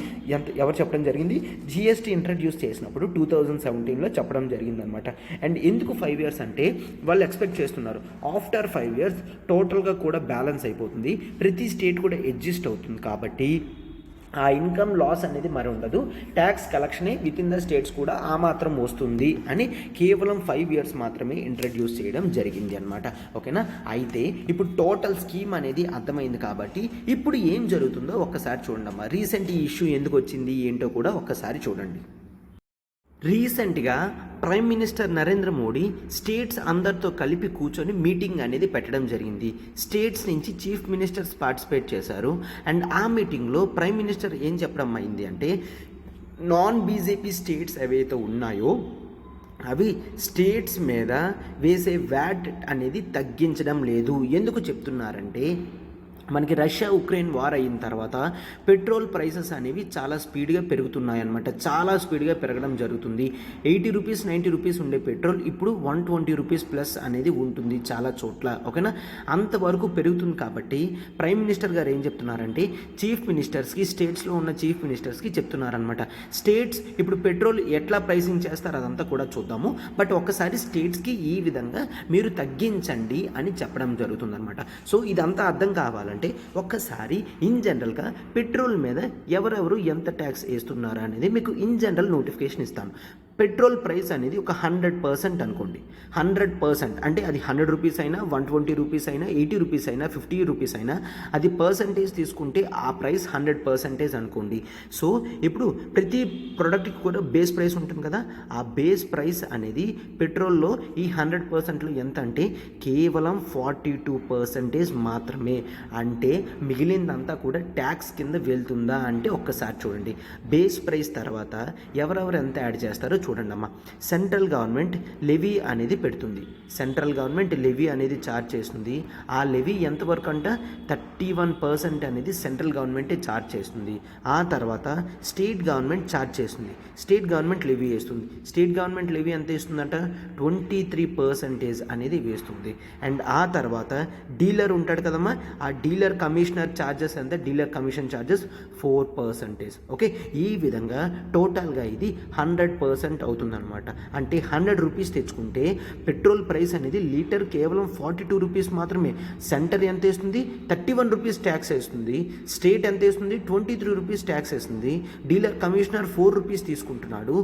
ఎవరు చెప్పడం జరిగింది? జిఎస్టీ ఇంట్రడ్యూస్ చేసినప్పుడు 2017లో చెప్పడం జరిగిందనమాట. అండ్ ఎందుకు 5 years అంటే వాళ్ళు ఎక్స్పెక్ట్ చేస్తున్నారు ఆఫ్టర్ 5 years టోటల్గా కూడా బ్యాలెన్స్ అయిపోతుంది, ప్రతి స్టేట్ కూడా అడ్జస్ట్ అవుతుంది, కాబట్టి ఆ ఇన్కమ్ లాస్ అనేది మరి ఉండదు, ట్యాక్స్ కలెక్షనే విత్ ఇన్ ద స్టేట్స్ కూడా ఆ మాత్రం వస్తుంది అని కేవలం 5 years మాత్రమే ఇంట్రడ్యూస్ చేయడం జరిగింది అనమాట. ఓకేనా? అయితే ఇప్పుడు టోటల్ స్కీమ్ అనేది అర్థమైంది కాబట్టి ఇప్పుడు ఏం జరుగుతుందో ఒక్కసారి చూడండి అమ్మా. రీసెంట్ ఈ ఇష్యూ ఎందుకు వచ్చింది ఏంటో కూడా ఒక్కసారి చూడండి. రీసెంట్గా prime minister Narendra Modi states అందరితో కలిపి కూర్చొని మీటింగ్ అనేది పెట్టడం జరిగింది. స్టేట్స్ నుంచి చీఫ్ మినిస్టర్స్ పార్టిసిపేట్ చేశారు. అండ్ ఆ మీటింగ్లో ప్రైమ్ మినిస్టర్ ఏం చెప్పడం అయింది అంటే నాన్ బీజేపీ స్టేట్స్ ఏవైతే ఉన్నాయో అవి స్టేట్స్ మీద వేసే వ్యాట్ అనేది తగ్గించడం లేదు. ఎందుకు చెప్తున్నారంటే మనకి రష్యా ఉక్రెయిన్ వార్ అయిన తర్వాత పెట్రోల్ ప్రైసెస్ అనేవి చాలా స్పీడ్గా పెరుగుతున్నాయన్నమాట. చాలా స్పీడ్గా పెరగడం జరుగుతుంది. 80 rupees 90 rupees ఉండే పెట్రోల్ ఇప్పుడు 120 rupees ప్లస్ అనేది ఉంటుంది చాలా చోట్ల. ఓకేనా? అంతవరకు పెరుగుతుంది. కాబట్టి ప్రైమ్ మినిస్టర్ గారు ఏం చెప్తున్నారంటే చీఫ్ మినిస్టర్స్కి, స్టేట్స్లో ఉన్న చీఫ్ మినిస్టర్స్కి చెప్తున్నారనమాట. స్టేట్స్ ఇప్పుడు పెట్రోల్ ఎట్లా ప్రైసింగ్ చేస్తారు అదంతా కూడా చూద్దాము, బట్ ఒక్కసారి స్టేట్స్కి ఈ విధంగా మీరు తగ్గించండి అని చెప్పడం జరుగుతుందన్నమాట. సో ఇదంతా అర్థం కావాలంటే ఒక్కసారి ఇన్ జనరల్గా పెట్రోల్ మీద ఎవరెవరు ఎంత ట్యాక్స్ వేస్తున్నారా అనేది మీకు ఇన్ జనరల్ నోటిఫికేషన్ ఇస్తాను. పెట్రోల్ ప్రైస్ అనేది ఒక 100% అనుకోండి. 100% అంటే అది 100 rupees అయినా, 120 rupees అయినా, 80 rupees అయినా, 50 rupees అయినా, అది పర్సంటేజ్ తీసుకుంటే ఆ ప్రైస్ 100% అనుకోండి. సో ఇప్పుడు ప్రతి ప్రోడక్ట్కి కూడా బేస్ ప్రైస్ ఉంటుంది కదా, ఆ బేస్ ప్రైస్ అనేది పెట్రోల్లో ఈ 100%లో ఎంత అంటే కేవలం 42% మాత్రమే. అంటే మిగిలిందంతా కూడా ట్యాక్స్ కింద వెళ్తుందా అంటే ఒక్కసారి చూడండి. బేస్ ప్రైస్ తర్వాత ఎవరెవరు ఎంత యాడ్ చేస్తారో చూడండి అమ్మా. సెంట్రల్ గవర్నమెంట్ లెవీ అనేది పెడుతుంది. సెంట్రల్ గవర్నమెంట్ లెవీ అనేది ఛార్జ్ చేస్తుంది. ఆ లెవీ ఎంతవరకు అంట 31% అనేది సెంట్రల్ గవర్నమెంటే ఛార్జ్ చేస్తుంది. ఆ తర్వాత స్టేట్ గవర్నమెంట్ ఛార్జ్ చేస్తుంది. స్టేట్ గవర్నమెంట్ లెవీ వేస్తుంది. స్టేట్ గవర్నమెంట్ లెవీ ఎంత వేస్తుందంట 23% అనేది వేస్తుంది. అండ్ ఆ తర్వాత డీలర్ ఉంటాడు కదమ్మా, ఆ డీలర్ కమిషనర్ ఛార్జెస్ ఎంత? Dealer commission charges 4%. ఓకే, ఈ విధంగా టోటల్గా ఇది 100% అవుతుందన్నమాట. అంటే 100 రూపీస్ తెచ్చుకుంటే పెట్రోల్ ప్రైస్ అనేది లీటర్ కేవలం 42 రూపీస్ మాత్రమే. సెంటర్ ఎంత వేస్తుంది? 31 రూపీస్ ట్యాక్స్ వేస్తుంది. స్టేట్ ఎంత వేస్తుంది? 23 రూపీస్ ట్యాక్స్ వేస్తుంది. డీలర్ కమిషనర్ 4 రూపీస్ తీసుకుంటున్నాడు.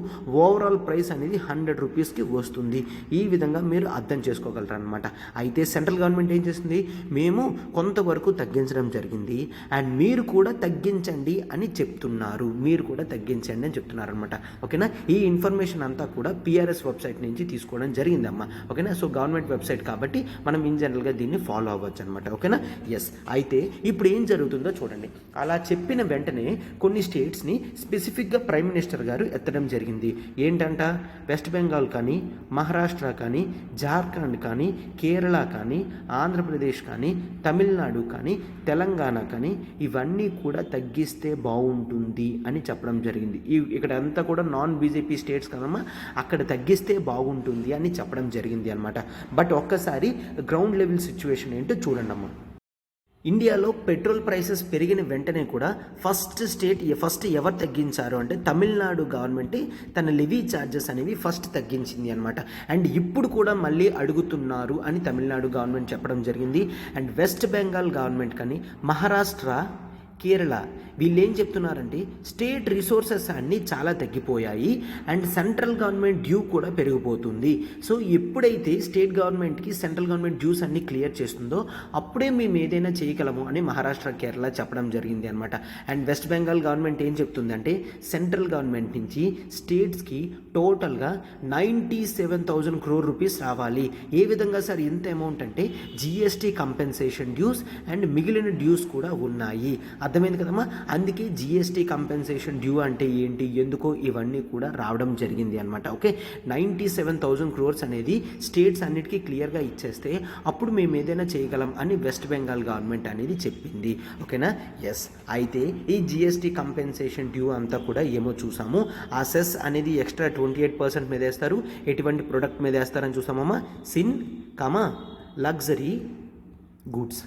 ఓవరాల్ ప్రైస్ అనేది 100 రూపీస్కి వస్తుంది. ఈ విధంగా మీరు అర్థం చేసుకోగలరు అనమాట. అయితే సెంట్రల్ గవర్నమెంట్ ఏం చేస్తుంది? మేము కొంతవరకు తగ్గించడం జరిగింది అండ్ మీరు కూడా తగ్గించండి అని చెప్తున్నారు. అనమాట. ఓకేనా? ఈ ఇన్ఫర్మేషన్ అంతా కూడా పిఆర్ఎస్ వెబ్సైట్ నుంచి తీసుకోవడం జరిగిందమ్మా. ఓకేనా? సో గవర్నమెంట్ వెబ్సైట్ కాబట్టి మనం ఇన్ జనరల్గా దీన్ని ఫాలో అవ్వచ్చు అనమాట. ఓకేనా? ఎస్. అయితే ఇప్పుడు ఏం జరుగుతుందో చూడండి. అలా చెప్పిన వెంటనే కొన్ని స్టేట్స్ని స్పెసిఫిక్గా ప్రైమ్ మినిస్టర్ గారు ఎత్తడం జరిగింది. ఏంటంట? వెస్ట్ బెంగాల్ కానీ, మహారాష్ట్ర కానీ, జార్ఖండ్ కానీ, కేరళ కానీ, ఆంధ్రప్రదేశ్ కానీ, తమిళనాడు కానీ, తెలంగాణ కానీ ఇవన్నీ కూడా తగ్గిస్తే బాగుంటుంది అని చెప్పడం జరిగింది. ఇక్కడ అంతా కూడా నాన్ బీజేపీ స్టేట్స్ కదమ్మా, అక్కడ తగ్గిస్తే బాగుంటుంది అని చెప్పడం జరిగింది అనమాట. బట్ ఒక్కసారి గ్రౌండ్ లెవెల్ సిచ్యువేషన్ ఏంటో చూడండి అమ్మా. ఇండియాలో పెట్రోల్ ప్రైసెస్ పెరిగిన వెంటనే కూడా ఫస్ట్ ఎవరు తగ్గించారు అంటే తమిళనాడు గవర్నమెంట్ తన లెవీ ఛార్జెస్ అనేవి ఫస్ట్ తగ్గించింది అనమాట. అండ్ ఇప్పుడు కూడా మళ్ళీ అడుగుతున్నారు అని తమిళనాడు గవర్నమెంట్ చెప్పడం జరిగింది. అండ్ వెస్ట్ బెంగాల్ గవర్నమెంట్ కానీ, మహారాష్ట్ర, కేరళ వీళ్ళు ఏం చెప్తున్నారంటే స్టేట్ రిసోర్సెస్ అన్నీ చాలా తగ్గిపోయాయి అండ్ సెంట్రల్ గవర్నమెంట్ డ్యూ కూడా పెరిగిపోతుంది. సో ఎప్పుడైతే స్టేట్ గవర్నమెంట్కి సెంట్రల్ గవర్నమెంట్ డ్యూస్ అన్నీ క్లియర్ చేస్తుందో అప్పుడే మేము ఏదైనా చేయగలము అని మహారాష్ట్ర, కేరళ చెప్పడం జరిగింది అనమాట. అండ్ వెస్ట్ బెంగాల్ గవర్నమెంట్ ఏం చెప్తుందంటే సెంట్రల్ గవర్నమెంట్ నుంచి స్టేట్స్కి టోటల్గా 97,000 crore రూపీస్ రావాలి. ఏ విధంగా సార్ ఇంత అమౌంట్ అంటే జిఎస్టీ కంపెన్సేషన్ డ్యూస్ అండ్ మిగిలిన డ్యూస్ కూడా ఉన్నాయి. అర్థమైంది కదమ్మా? అందుకే జిఎస్టీ కంపెన్సేషన్ డ్యూ అంటే ఏంటి, ఎందుకో ఇవన్నీ కూడా రావడం జరిగింది అనమాట. ఓకే, 97,000 crores అనేది స్టేట్స్ అన్నిటికీ క్లియర్గా ఇచ్చేస్తే అప్పుడు మేము ఏదైనా చేయగలం అని వెస్ట్ బెంగాల్ గవర్నమెంట్ అనేది చెప్పింది. ఓకేనా? ఎస్. అయితే ఈ జిఎస్టీ కంపెన్సేషన్ డ్యూ అంతా కూడా ఏమో చూసాము. ఆ సెస్ అనేది ఎక్స్ట్రా 28% మీద వేస్తారు. ఎటువంటి ప్రొడక్ట్ మీద వేస్తారని చూసామమ్మా. Luxury goods.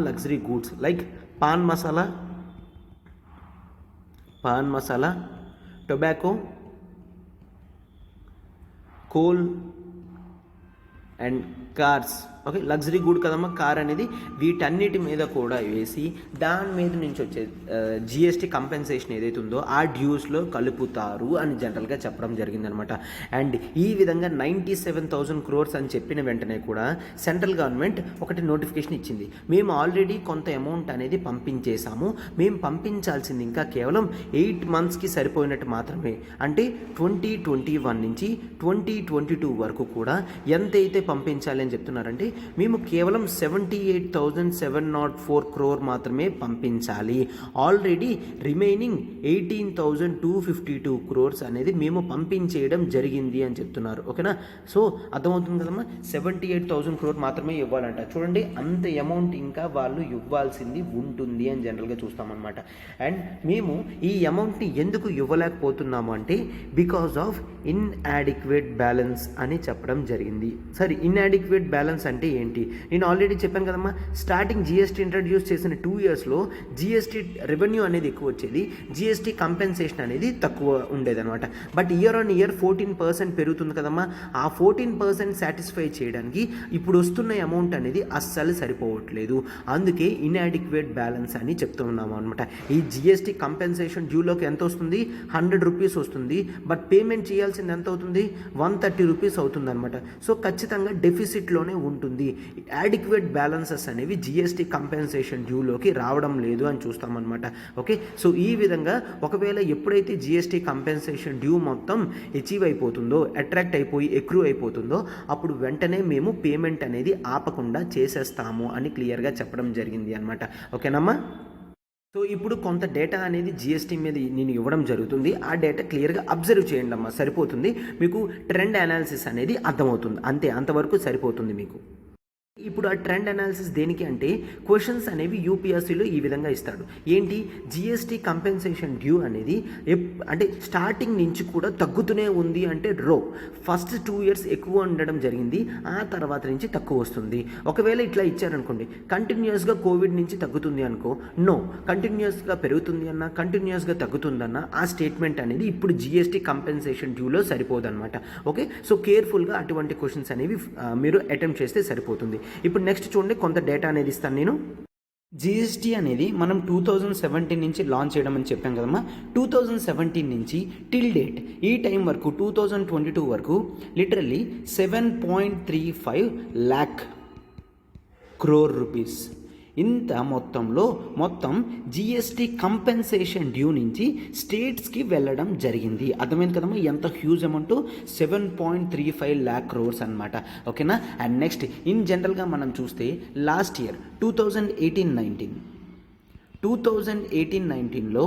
Luxury goods like pan masala, tobacco, coal and cars. Okay, luxury good కదమ్మా కార్ అనేది. వీటన్నిటి మీద కూడా వేసి దాని మీద నుంచి వచ్చే జిఎస్టీ కంపెన్సేషన్ ఏదైతే ఉందో ఆ డ్యూస్లో కలుపుతారు అని జనరల్గా చెప్పడం జరిగిందనమాట. అండ్ ఈ విధంగా 97,000 crores అని చెప్పిన వెంటనే కూడా సెంట్రల్ గవర్నమెంట్ ఒకటి నోటిఫికేషన్ ఇచ్చింది. మేము ఆల్రెడీ కొంత అమౌంట్ అనేది పంపించేశాము, మేము పంపించాల్సింది ఇంకా కేవలం 8 monthsకి సరిపోయినట్టు మాత్రమే. అంటే 2021 నుంచి 2022 వరకు కూడా ఎంతైతే పంపించాలి అని చెప్తున్నారంటే మేము కేవలం 78,704 crore మాత్రమే పంపించాలి. ఆల్రెడీ రిమైనింగ్ 18,252 crores అనేది మేము పంపించేయడం జరిగింది అని చెప్తున్నారు. ఓకేనా? సో అర్థమవుతుంది కదమ్మా. 78,000 crore మాత్రమే ఇవ్వాలంట. చూడండి, అంత అమౌంట్ ఇంకా వాళ్ళు ఇవ్వాల్సింది ఉంటుంది అని జనరల్గా చూస్తామన్నమాట. అండ్ మేము ఈ అమౌంట్ని ఎందుకు ఇవ్వలేకపోతున్నాము అంటే బికాజ్ ఆఫ్ ఇన్యాడిక్వేట్ బ్యాలెన్స్ అని చెప్పడం జరిగింది. సరే, ఇన్యాడిక్వేట్ బ్యాలెన్స్ అంటే ఏంటి? నేను ఆల్రెడీ చెప్పాను కదమ్మా, స్టార్టింగ్ జిఎస్టీ ఇంట్రడ్యూస్ చేసిన 2 yearsలో జిఎస్టీ రెవెన్యూ అనేది ఎక్కువ వచ్చేది, జిఎస్టీ కంపెన్సేషన్ అనేది తక్కువ ఉండేదన్నమాట. బట్ ఇయర్ ఆన్ ఇయర్ 14% పెరుగుతుంది కదమ్మా. ఆ 14% సాటిస్ఫై చేయడానికి ఇప్పుడు వస్తున్న అమౌంట్ అనేది అస్సలు సరిపోవట్లేదు. అందుకే ఇన్యాడిక్వేట్ బ్యాలెన్స్ అని చెప్తూ ఉన్నాము అనమాట. ఈ జిఎస్టీ కంపెన్సేషన్ డ్యూలోకి ఎంత వస్తుంది? 100 రూపీస్ వస్తుంది. బట్ పేమెంట్ చేయాల్సింది ఎంత అవుతుంది? 130 రూపీస్ అవుతుంది అనమాట. సో ఖచ్చితంగా డెఫిసిట్లోనే ఉంటుంది. యాడిక్వేట్ బ్యాలెన్సెస్ అనేవి జిఎస్టీ కంపెన్సేషన్ డ్యూలోకి రావడం లేదు అని చూస్తామన్నమాట. ఓకే, సో ఈ విధంగా ఒకవేళ ఎప్పుడైతే జిఎస్టీ కంపెన్సేషన్ డ్యూ మొత్తం అచీవ్ అయిపోతుందో, అట్రాక్ట్ అయిపోయి ఎక్రూ అయిపోతుందో అప్పుడు వెంటనే మేము పేమెంట్ అనేది ఆపకుండా చేసేస్తాము అని క్లియర్గా చెప్పడం జరిగింది అనమాట. ఓకేనమ్మా? సో ఇప్పుడు కొంత డేటా అనేది జిఎస్టీ మీద నేను ఇవ్వడం జరుగుతుంది. ఆ డేటా క్లియర్గా అబ్జర్వ్ చేయండి అమ్మా, సరిపోతుంది. మీకు ట్రెండ్ అనాలిసిస్ అనేది అర్థమవుతుంది. అంతే, అంతవరకు సరిపోతుంది మీకు. ఇప్పుడు ఆ ట్రెండ్ అనాలిసిస్ దేనికి అంటే క్వశ్చన్స్ అనేవి యూపీఎస్సీలో ఈ విధంగా ఇస్తాడు. ఏంటి, జిఎస్టీ కంపెన్సేషన్ డ్యూ అనేది అంటే స్టార్టింగ్ నుంచి కూడా తగ్గుతూనే ఉంది అంటే ఫస్ట్ 2 years ఎక్కువ ఉండడం జరిగింది, ఆ తర్వాత నుంచి తక్కువ వస్తుంది. ఒకవేళ ఇట్లా ఇచ్చారనుకోండి, కంటిన్యూస్గా కోవిడ్ నుంచి తగ్గుతుంది అనుకో, కంటిన్యూస్గా పెరుగుతుంది అన్న, కంటిన్యూస్గా తగ్గుతుందన్న ఆ స్టేట్మెంట్ అనేది ఇప్పుడు జిఎస్టీ కంపెన్సేషన్ డ్యూలో సరిపోదన్నమాట. ఓకే, సో కేర్ఫుల్గా అటువంటి క్వశ్చన్స్ అనేవి మీరు అటెంప్ట్ చేస్తే సరిపోతుంది. ఇప్పుడు నెక్స్ట్ చూడండి, కొంత డేటా అనేది ఇస్తాను నేను. జిఎస్టీ అనేది మనం 2017 నుంచి లాంచ్ చేయడం అని చెప్పాం కదమ్మా. 2017 నుంచి టిల్ డేట్ ఈ టైం వరకు 2022 వరకు లిటరల్లీ 7.35 lakh crore రూపీస్ ఇంత మొత్తం జిఎస్టీ కంపెన్సేషన్ డ్యూ నుంచి స్టేట్స్కి వెళ్ళడం జరిగింది. అర్థమైంది కదమ్మా, ఎంత హ్యూజ్ అమౌంట్, 7.35 lakh crores అనమాట. ఓకేనా. అండ్ నెక్స్ట్ ఇన్ జనరల్గా మనం చూస్తే లాస్ట్ ఇయర్ 2018-19లో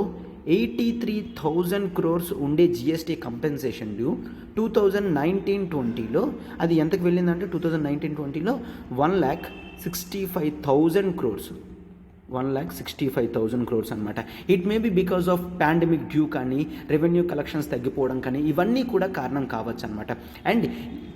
83,000 crores ఉండే జిఎస్టీ కంపెన్సేషన్ డ్యూ 2019-20లో అది ఎంతకు వెళ్ళిందంటే 2019-20లో 1,65,000 crores, 1,65,000 crores అనమాట. It may be because of pandemic due కానీ రెవెన్యూ కలెక్షన్స్ తగ్గిపోవడం కానీ ఇవన్నీ కూడా కారణం కావచ్చు అనమాట. అండ్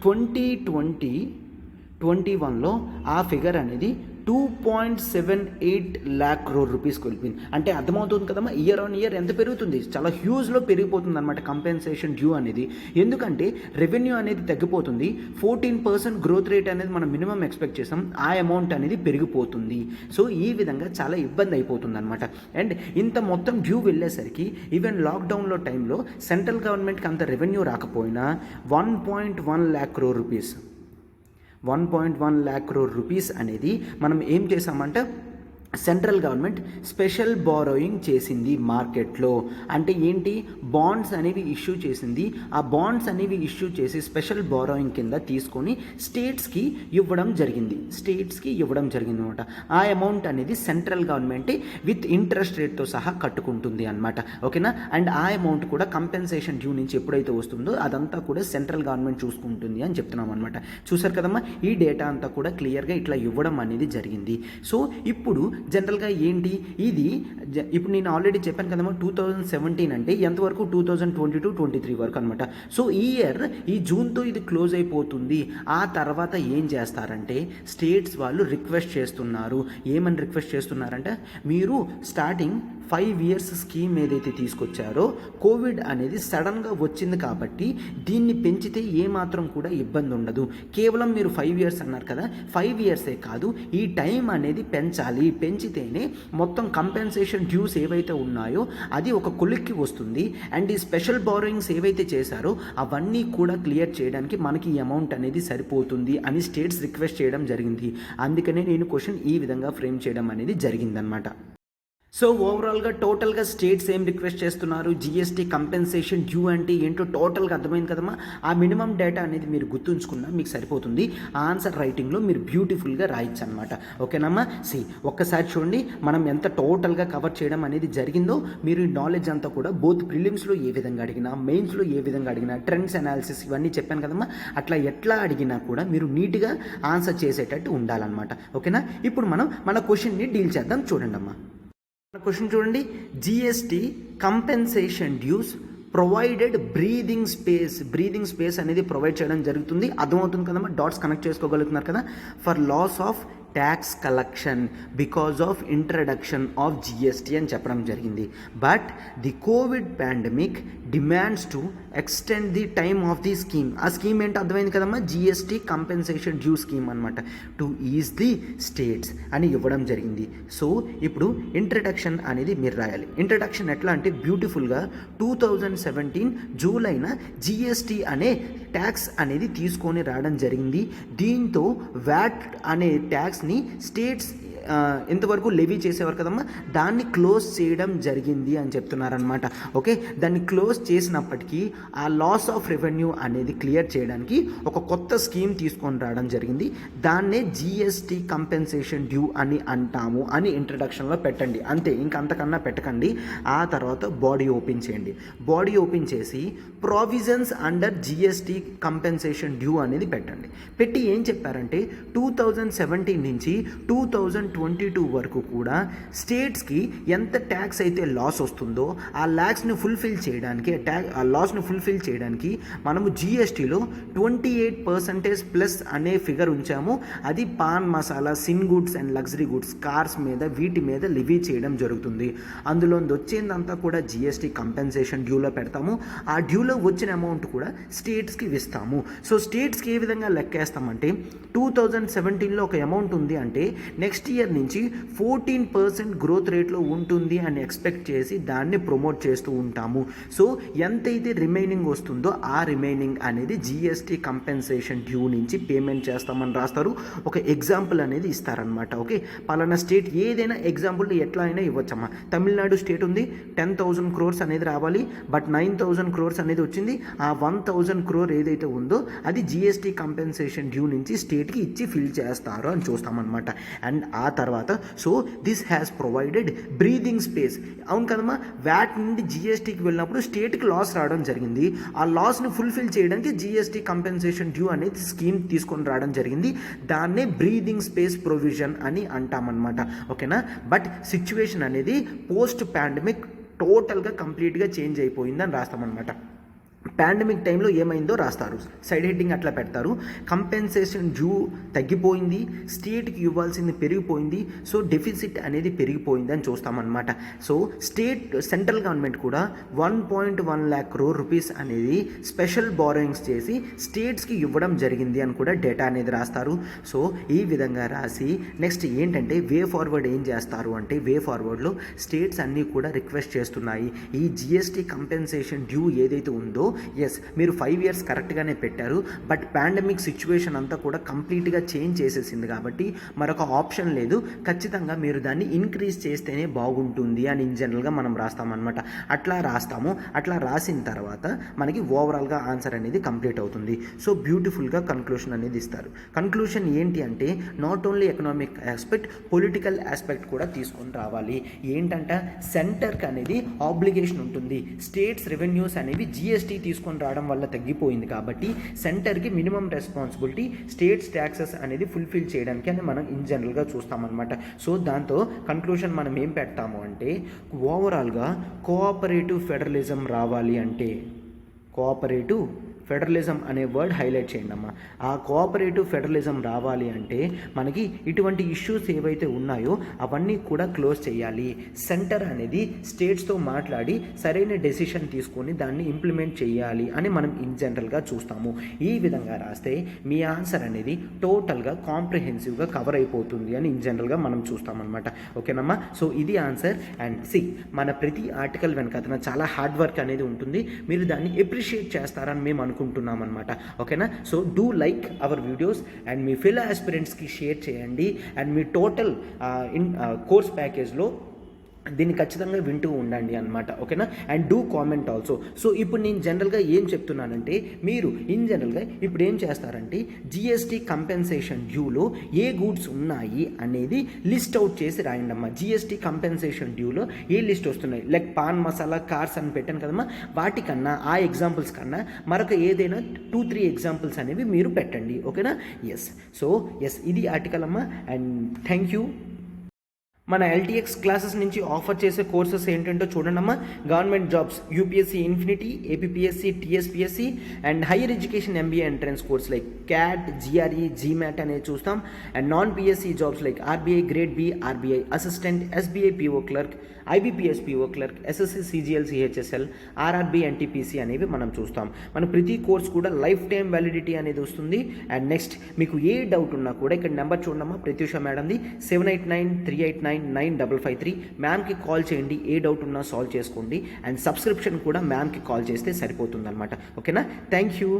2020-21లో ఆ ఫిగర్ అనేది 2.78 lakh crore రూపీస్కి వెళ్ళిపోయింది. అంటే అర్థమవుతుంది కదమ్మా, ఇయర్ ఆన్ ఇయర్ ఎంత పెరుగుతుంది, చాలా హ్యూజ్లో పెరిగిపోతుంది అనమాట కంపెన్సేషన్ డ్యూ అనేది. ఎందుకంటే రెవెన్యూ అనేది తగ్గిపోతుంది, 14% గ్రోత్ రేట్ అనేది మనం మినిమం ఎక్స్పెక్ట్ చేసాం, ఆ అమౌంట్ అనేది పెరిగిపోతుంది. సో ఈ విధంగా చాలా ఇబ్బంది అయిపోతుంది అనమాట. అండ్ ఇంత మొత్తం డ్యూ వెళ్ళేసరికి ఈవెన్ లాక్డౌన్లో టైంలో సెంట్రల్ గవర్నమెంట్కి అంత రెవెన్యూ రాకపోయినా 1.1 lakh crore rupees, 1.1 lakh crore rupees అనేది మనం ఏం చేసామంటే సెంట్రల్ గవర్నమెంట్ స్పెషల్ బారోయింగ్ చేసింది మార్కెట్లో. అంటే ఏంటి, బాండ్స్ అనేవి ఇష్యూ చేసింది. ఆ బాండ్స్ అనేవి ఇష్యూ చేసి స్పెషల్ బారోయింగ్ కింద తీసుకొని స్టేట్స్కి ఇవ్వడం జరిగింది అనమాట. ఆ అమౌంట్ అనేది సెంట్రల్ గవర్నమెంట్ విత్ ఇంట్రెస్ట్ రేట్తో సహా కట్టుకుంటుంది అనమాట. ఓకేనా. అండ్ ఆ అమౌంట్ కూడా కంపెన్సేషన్ డ్యూ నుంచి ఎప్పుడైతే వస్తుందో అదంతా కూడా సెంట్రల్ గవర్నమెంట్ చూసుకుంటుంది అని చెప్తున్నాం అనమాట. చూసారు కదమ్మా, ఈ డేటా అంతా కూడా క్లియర్గా ఇట్లా ఇవ్వడం అనేది జరిగింది. సో ఇప్పుడు జనరల్గా ఏంటి ఇది, ఇప్పుడు నేను ఆల్రెడీ చెప్పాను కదమ్మా 2017 అంటే ఎంతవరకు 2022-23 వరకు అనమాట. సో ఈ ఇయర్ ఈ జూన్తో ఇది క్లోజ్ అయిపోతుంది. ఆ తర్వాత ఏం చేస్తారంటే స్టేట్స్ వాళ్ళు రిక్వెస్ట్ చేస్తున్నారు. ఏమని రిక్వెస్ట్ చేస్తున్నారంటే మీరు స్టార్టింగ్ 5 years స్కీమ్ ఏదైతే తీసుకొచ్చారో కోవిడ్ అనేది సడన్గా వచ్చింది కాబట్టి దీన్ని పెంచితే ఏమాత్రం కూడా ఇబ్బంది ఉండదు. కేవలం మీరు 5 years అన్నారు కదా, 5 yearsే కాదు, ఈ టైం అనేది పెంచితేనే మొత్తం కంపెన్సేషన్ డ్యూస్ ఏవైతే ఉన్నాయో అది ఒక కొలిక్కి వస్తుంది. అండ్ ఈ స్పెషల్ బారోయింగ్స్ ఏవైతే చేశారో అవన్నీ కూడా క్లియర్ చేయడానికి మనకి ఈ అమౌంట్ అనేది సరిపోతుంది అని స్టేట్స్ రిక్వెస్ట్ చేయడం జరిగింది. అందుకనే నేను క్వశ్చన్ ఈ విధంగా ఫ్రేమ్ చేయడం అనేది జరిగిందనమాట. సో ఓవరాల్గా టోటల్గా స్టేట్స్ ఏం రిక్వెస్ట్ చేస్తున్నారు, జిఎస్టీ కంపెన్సేషన్ డ్యూ అంటే ఏంటో టోటల్గా అర్థమైంది కదమ్మా. ఆ మినిమం డేటా అనేది మీరు గుర్తుంచుకున్నా మీకు సరిపోతుంది. ఆన్సర్ రైటింగ్లో మీరు బ్యూటిఫుల్గా రాయొచ్చు అనమాట. ఓకేనమ్మా. ఒక్కసారి చూడండి మనం ఎంత టోటల్గా కవర్ చేయడం అనేది జరిగిందో. మీరు ఈ నాలెడ్జ్ అంతా కూడా బోత్ ప్రిలిమ్స్లో ఏ విధంగా అడిగినా, మెయిన్స్లో ఏ విధంగా అడిగినా, ట్రెండ్స్ అనాలిసిస్ ఇవన్నీ చెప్పాను కదమ్మా, అట్లా ఎట్లా అడిగినా కూడా మీరు నీట్గా ఆన్సర్ చేసేటట్టు ఉండాలన్నమాట. ఓకేనా. ఇప్పుడు మనం మన క్వశ్చన్ని డీల్ చేద్దాం. చూడండి అమ్మా, క్వశ్చన్ చూడండి. GST compensation dues provided breathing space అనేది ప్రొవైడ్ చేయడం జరుగుతుంది. అర్థమవుతుంది కదమ్మా, డాట్స్ కనెక్ట్ చేసుకోగలుగుతున్నారు కదా. For loss of tax collection because of introduction of GST అని చెప్పడం జరిగింది. But the COVID pandemic demands to extend the time of the scheme. ఆ స్కీమ్ ఏంటో అర్థమైంది కదమ్మా, జిఎస్టీ కంపెన్సేషన్ డ్యూ స్కీమ్ అనమాట. టు ఈజ్ ది స్టేట్స్ అని ఇవ్వడం జరిగింది. సో ఇప్పుడు ఇంట్రడక్షన్ అనేది మీరు రాయాలి. ఇంట్రడక్షన్ ఎట్లా అంటే బ్యూటిఫుల్గా 2017 జూలైన జిఎస్టీ అనే ట్యాక్స్ అనేది తీసుకొని రావడం జరిగింది. దీంతో వ్యాట్ అనే ట్యాక్స్ని స్టేట్స్ ఇంతవరకు లెవీ చేసేవారు కదమ్మా, దాన్ని క్లోజ్ చేయడం జరిగింది అని చెప్తున్నారనమాట. ఓకే, దాన్ని క్లోజ్ చేసినప్పటికీ ఆ లాస్ ఆఫ్ రెవెన్యూ అనేది క్లియర్ చేయడానికి ఒక కొత్త స్కీమ్ తీసుకొని రావడం జరిగింది. దాన్నే జిఎస్టీ కంపెన్సేషన్ డ్యూ అని అంటాము అని ఇంట్రడక్షన్లో పెట్టండి, అంతే, ఇంకంతకన్నా పెట్టకండి. ఆ తర్వాత బాడీ ఓపెన్ చేయండి. బాడీ ఓపెన్ చేసి provisions under GST compensation due అనేది పెట్టండి. పెట్టి ఏం చెప్పారంటే 2017 నుంచి 2022 వరకు కూడా స్టేట్స్కి ఎంత ట్యాక్స్ అయితే లాస్ వస్తుందో ఆ లాస్ని ఫుల్ఫిల్ చేయడానికి మనము జిఎస్టీలో 28% ప్లస్ అనే ఫిగర్ ఉంచాము. అది pan masala, sin goods and luxury goods, cars మీద, వీటి మీద లివీ చేయడం జరుగుతుంది. అందులో వచ్చేదంతా కూడా జిఎస్టీ కంపెన్సేషన్ డ్యూలో పెడతాము. ఆ డ్యూలో వచ్చిన అమౌంట్ కూడా స్టేట్స్కి ఇస్తాము. సో స్టేట్స్కి ఏ విధంగా లెక్కేస్తామంటే 2017లో ఒక అమౌంట్ ఉంది అంటే నెక్స్ట్ ఇయర్ నుంచి 14% గ్రోత్ రేట్లో ఉంటుంది అని ఎక్స్పెక్ట్ చేసి దాన్ని ప్రమోట్ చేస్తూ ఉంటాము. సో ఎంతైతే రిమైనింగ్ వస్తుందో ఆ రిమైనింగ్ అనేది జిఎస్టీ కంపెన్సేషన్ డ్యూ నుంచి పేమెంట్ చేస్తామని రాస్తారు. ఒక ఎగ్జాంపుల్ అనేది ఇస్తారనమాట. ఓకే, పలానా స్టేట్ ఏదైనా ఎగ్జాంపుల్ ఎట్లా అయినా ఇవ్వచ్చమ్మా. తమిళనాడు స్టేట్ ఉంది, 10,000 crores అనేది రావాలి, బట్ 9,000 crores అనేది వచ్చింది. ఆ 1,000 crore ఏదైతే ఉందో అది జిఎస్టీ కంపెన్సేషన్ డ్యూ నుంచి స్టేట్కి ఇచ్చి ఫిల్ చేస్తారు అని చూస్తామన్నమాట. అండ్ ఆ తర్వాత so this has provided breathing space. అవును కదమ్మా, వ్యాట్ నుండి జిఎస్టీకి వెళ్ళినప్పుడు స్టేట్కి లాస్ రావడం జరిగింది. ఆ లాస్ని ఫుల్ఫిల్ చేయడానికి జిఎస్టీ కంపెన్సేషన్ డ్యూ అనేది స్కీమ్ తీసుకొని రావడం జరిగింది. దాన్నే బ్రీదింగ్ స్పేస్ ప్రొవిజన్ అని అంటామన్నమాట. ఓకేనా, బట్ సిచ్యువేషన్ అనేది పోస్ట్ పాండమిక్ టోటల్గా కంప్లీట్గా చేంజ్ అయిపోయిందని రాస్తామన్నమాట. పాండమిక్ టైంలో ఏమైందో రాస్తారు, సైడ్ హెడ్డింగ్ అట్లా పెడతారు. కంపెన్సేషన్ డ్యూ తగ్గిపోయింది, స్టేట్కి ఇవ్వాల్సింది పెరిగిపోయింది, సో డెఫిసిట్ అనేది పెరిగిపోయింది అని చూస్తామన్నమాట. సో సెంట్రల్ గవర్నమెంట్ కూడా 1.1 lakh crore రూపీస్ అనేది స్పెషల్ బారోయింగ్స్ చేసి స్టేట్స్కి ఇవ్వడం జరిగింది అని కూడా డేటా అనేది రాస్తారు. సో ఈ విధంగా రాసి నెక్స్ట్ ఏంటంటే వే ఫార్వర్డ్ ఏం చేస్తారు అంటే, వే ఫార్వర్డ్లో స్టేట్స్ అన్నీ కూడా రిక్వెస్ట్ చేస్తున్నాయి, ఈ జిఎస్టీ కంపెన్సేషన్ డ్యూ ఏదైతే ఉందో ఎస్ మీరు 5 years కరెక్ట్గానే పెట్టారు, బట్ పాండమిక్ సిచ్యువేషన్ అంతా కూడా కంప్లీట్గా చేంజ్ చేసేసింది కాబట్టి మరొక ఆప్షన్ లేదు, ఖచ్చితంగా మీరు దాన్ని ఇంక్రీజ్ చేస్తేనే బాగుంటుంది అని ఇన్ జనరల్గా మనం రాస్తామన్నమాట. అట్లా రాస్తాము. అట్లా రాసిన తర్వాత మనకి ఓవరాల్గా ఆన్సర్ అనేది కంప్లీట్ అవుతుంది. సో బ్యూటిఫుల్గా కన్క్లూషన్ అనేది ఇస్తారు. కన్క్లూషన్ ఏంటి అంటే not only economic aspect, political aspect కూడా తీసుకొని రావాలి. ఏంటంటే సెంటర్కి అనేది ఆబ్లిగేషన్ ఉంటుంది. స్టేట్స్ రెవెన్యూస్ అనేవి జిఎస్టీ తీసుకొని రావడం వల్ల తగ్గిపోయింది కాబట్టి సెంటర్కి మినిమం రెస్పాన్సిబిలిటీ స్టేట్స్ ట్యాక్సెస్ అనేది ఫుల్ఫిల్ చేయడానికి అని మనం ఇన్ జనరల్గా చూస్తామన్నమాట. సో దాంతో కన్క్లూషన్ మనం ఏం పెడతాము అంటే ఓవరాల్గా కోఆపరేటివ్ ఫెడరలిజం రావాలి అంటే, కోఆపరేటివ్ ఫెడరలిజం అనే వర్డ్ హైలైట్ చేయండి అమ్మా. ఆ కోఆపరేటివ్ ఫెడరలిజం రావాలి అంటే మనకి ఇటువంటి ఇష్యూస్ ఏవైతే ఉన్నాయో అవన్నీ కూడా క్లోజ్ చేయాలి. సెంటర్ అనేది స్టేట్స్తో మాట్లాడి సరైన డెసిషన్ తీసుకొని దాన్ని ఇంప్లిమెంట్ చేయాలి అని మనం ఇన్ జనరల్గా చూస్తాము. ఈ విధంగా రాస్తే మీ ఆన్సర్ అనేది టోటల్గా కాంప్రిహెన్సివ్గా కవర్ అయిపోతుంది అని ఇన్ జనరల్గా మనం చూస్తామన్నమాట. ఓకేనమ్మా, సో ఇది ఆన్సర్. అండ్ సి మన ప్రతి ఆర్టికల్ వెనకాల చాలా హార్డ్ వర్క్ అనేది ఉంటుంది, మీరు దాన్ని ఎప్రిషియేట్ చేస్తారని మేము అనుకుంటున్నాం అనమాట. ఓకేనా, so do like our videos and మీ ఫెలో ఆస్పిరెంట్స్కి షేర్ చేయండి. అండ్ మీ టోటల్ కోర్స్ ప్యాకేజ్లో దీన్ని ఖచ్చితంగా వింటూ ఉండండి అనమాట. ఓకేనా, and do comment also. So ఇప్పుడు నేను జనరల్గా ఏం చెప్తున్నానంటే మీరు ఇన్ జనరల్గా ఇప్పుడు ఏం చేస్తారంటే జిఎస్టీ కంపెన్సేషన్ డ్యూలో ఏ గూడ్స్ ఉన్నాయి అనేది లిస్ట్ అవుట్ చేసి రాయండి అమ్మా. జిఎస్టీ కంపెన్సేషన్ డ్యూలో ఏ లిస్ట్ వస్తున్నాయి, లైక్ పాన్ మసాలా, కార్స్ అని పెట్టాను కదమ్మా, వాటికన్నా ఆ ఎగ్జాంపుల్స్ కన్నా మరొక ఏదైనా 2-3 ఎగ్జాంపుల్స్ అనేవి మీరు పెట్టండి. ఓకేనా, ఎస్ ఇది ఆర్టికల్ అమ్మా. And thank you. మన ఎల్టీఎక్స్ క్లాసెస్ నుంచి ఆఫర్ చేసే కోర్సెస్ ఏంటంటో చూడండి అమ్మా. Government jobs UPSC infinity, APPSC, TSPSC and higher education MBA entrance course like CAT, GRE, GMAT అనేది చూస్తాం. And non PSC jobs like RBI grade B, RBI assistant, SBI PO clerk, IBPS PO clerk, SSC CGL CHSL, RRB NTPC అనేవి మనం చూస్తాం. మన ప్రతి course కూడా life time validity అనేది వస్తుంది. అండ్ నెక్స్ట్ మీకు ఏ డౌట్ ఉన్నా కూడా ఇక్కడ నెంబర్ చూడమ్మా, ప్రత్యూష మేడంది 7893899553. మ్యామ్కి కాల్ చేయండి, ఏ డౌట్ ఉన్నా సాల్వ్ చేసుకోండి. అండ్ సబ్స్క్రిప్షన్ కూడా మ్యామ్కి కాల్ చేస్తే సరిపోతుంది అనమాట. ఓకేనా, థ్యాంక్ యూ.